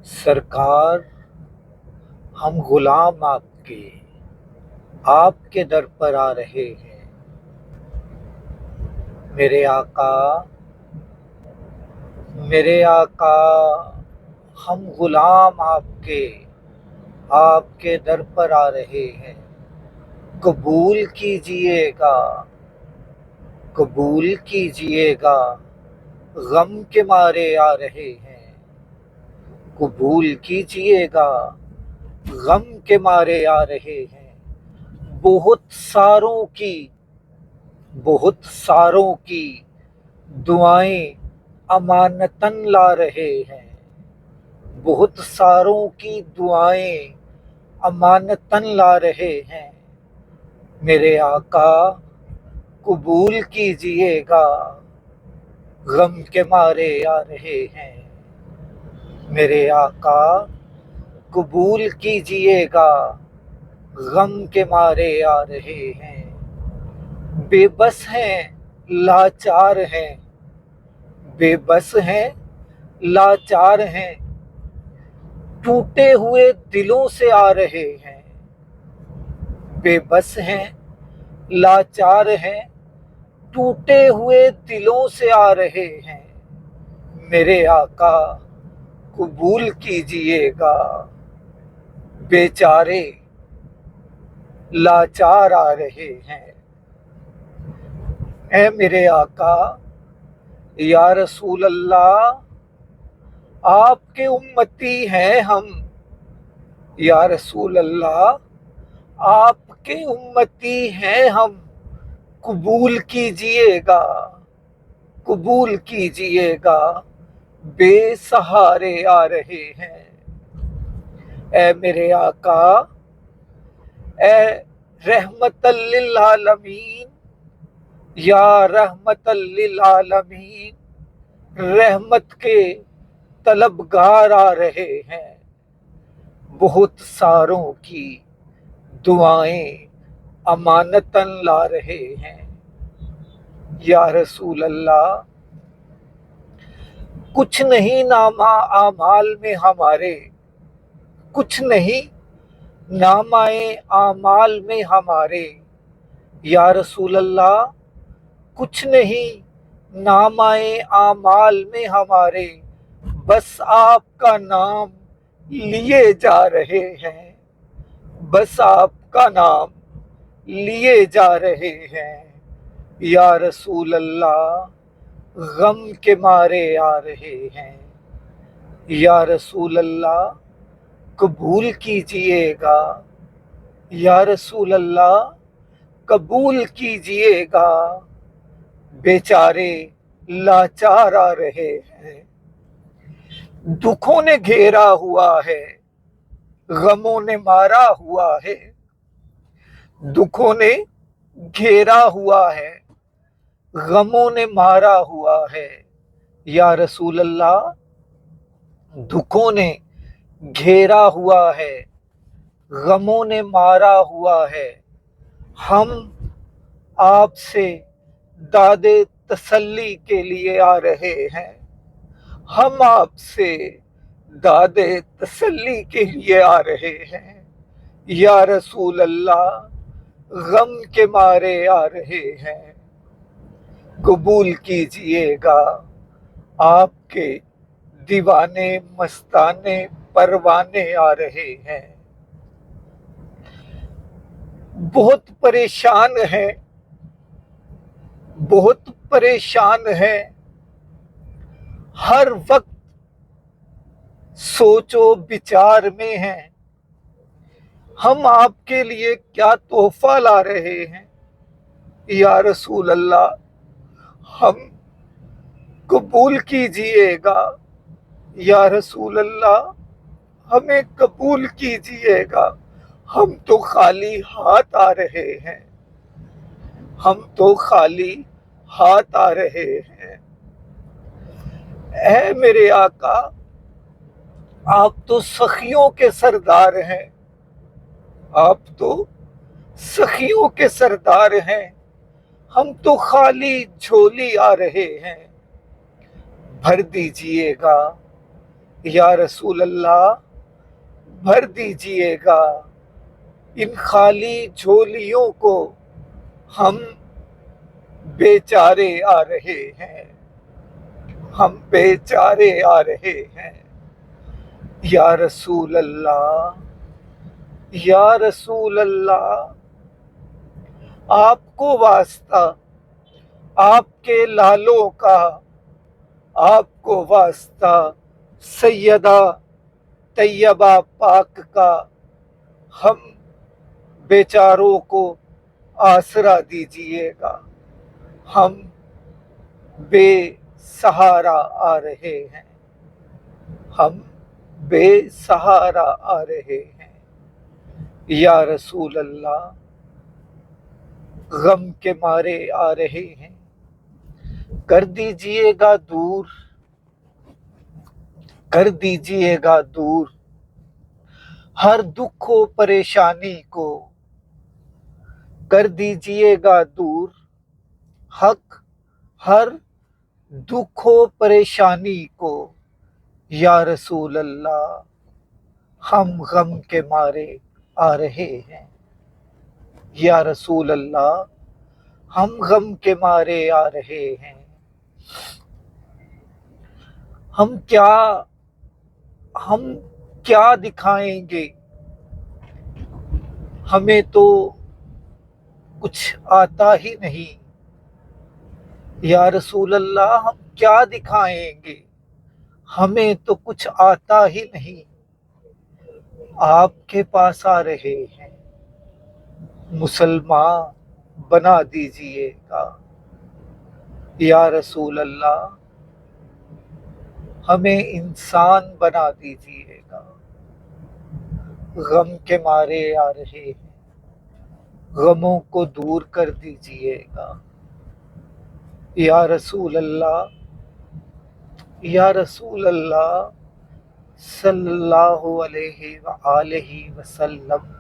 سرکار ہم غلام آپ کے در پر آ رہے ہیں۔ میرے آقا ہم غلام آپ کے در پر آ رہے ہیں۔ قبول کیجئے گا غم کے مارے آ رہے ہیں۔ قبول کیجئے گا غم کے مارے آ رہے ہیں۔ بہت ساروں کی دعائیں امانتاً لا رہے ہیں۔ بہت ساروں کی دعائیں امانتاً لا رہے ہیں۔ میرے آقا قبول کیجئے گا غم کے مارے آ رہے ہیں۔ میرے آقا قبول کیجئے گا غم کے مارے آ رہے ہیں۔ بے بس ہیں لاچار ہیں، بے بس ہیں لاچار ہیں، ٹوٹے ہوئے دلوں سے آ رہے ہیں۔ بے بس ہیں لاچار ہیں، ٹوٹے ہوئے دلوں سے آ رہے ہیں۔ میرے آقا قبول کیجئے گا بیچارے لاچار آ رہے ہیں۔ اے میرے آقا یا رسول اللہ آپ کے امتی ہیں ہم۔ یا رسول اللہ آپ کے امتی ہیں ہم۔ قبول کیجئے گا بے سہارے آ رہے ہیں۔ اے میرے آقا اے رحمت للعالمین یا رحمت للعالمین، رحمت کے طلبگار آ رہے ہیں۔ بہت ساروں کی دعائیں امانتاً لا رہے ہیں۔ یا رسول اللہ کچھ نہیں نامہ اعمال میں ہمارے، کچھ نہیں نامہ اعمال میں ہمارے۔ یا رسول اللہ کچھ نہیں نامہ اعمال میں ہمارے، بس آپ کا نام لیے جا رہے ہیں۔ بس آپ کا نام لیے جا رہے ہیں۔ یا رسول اللہ غم کے مارے آ رہے ہیں۔ یا رسول اللہ قبول کیجئے گا۔ یا رسول اللہ قبول کیجئے گا بیچارے لاچار آ رہے ہیں۔ دکھوں نے گھیرا ہوا ہے، غموں نے مارا ہوا ہے۔ دکھوں نے گھیرا ہوا ہے، غموں نے مارا ہوا ہے۔ یا رسول اللہ دکھوں نے گھیرا ہوا ہے، غموں نے مارا ہوا ہے۔ ہم آپ سے داد تسلی کے لیے آ رہے ہیں۔ ہم آپ سے داد تسلی کے لیے آ رہے ہیں۔ یا رسول اللہ غم کے مارے آ رہے ہیں۔ قبول کیجئے گا آپ کے دیوانے مستانے پروانے آ رہے ہیں۔ بہت پریشان ہیں، بہت پریشان ہیں، ہر وقت سوچ و بچار میں ہیں۔ ہم آپ کے لیے کیا تحفہ لا رہے ہیں۔ یا رسول اللہ ہم قبول کیجئے گا۔ یا رسول اللہ ہمیں قبول کیجئے گا۔ ہم تو خالی ہاتھ آ رہے ہیں۔ ہم تو خالی ہاتھ آ رہے ہیں۔ اے میرے آقا آپ تو سخیوں کے سردار ہیں۔ آپ تو سخیوں کے سردار ہیں۔ ہم تو خالی جھولی آ رہے ہیں۔ بھر دیجئے گا یا رسول اللہ بھر دیجئے گا ان خالی جھولیوں کو، ہم بیچارے آ رہے ہیں، ہم بیچارے آ رہے ہیں۔ یا رسول اللہ، یا رسول اللہ، آپ کو واسطہ آپ کے لالوں کا، آپ کو واسطہ سیدہ طیبہ پاک کا، ہم بیچاروں کو آسرا دیجئے گا، ہم بے سہارا آ رہے ہیں، ہم بے سہارا آ رہے ہیں۔ یا رسول اللہ غم کے مارے آ رہے ہیں، کر دیجئے گا دور، کر دیجئے گا دور ہر دکھ و پریشانی کو، کر دیجئے گا دور حق ہر دکھ و پریشانی کو۔ یا رسول اللہ ہم غم کے مارے آ رہے ہیں، یا رسول اللہ ہم غم کے مارے آ رہے ہیں۔ ہم کیا دکھائیں گے، ہمیں تو کچھ آتا ہی نہیں۔ یا رسول اللہ ہم کیا دکھائیں گے، ہمیں تو کچھ آتا ہی نہیں۔ آپ کے پاس آ رہے ہیں، مسلمان بنا دیجئے گا۔ یا رسول اللہ ہمیں انسان بنا دیجئے گا، غم کے مارے آ رہے ہیں، غموں کو دور کر دیجئے گا۔ یا رسول اللہ، یا رسول اللہ صلی اللہ علیہ وآلہ وسلم۔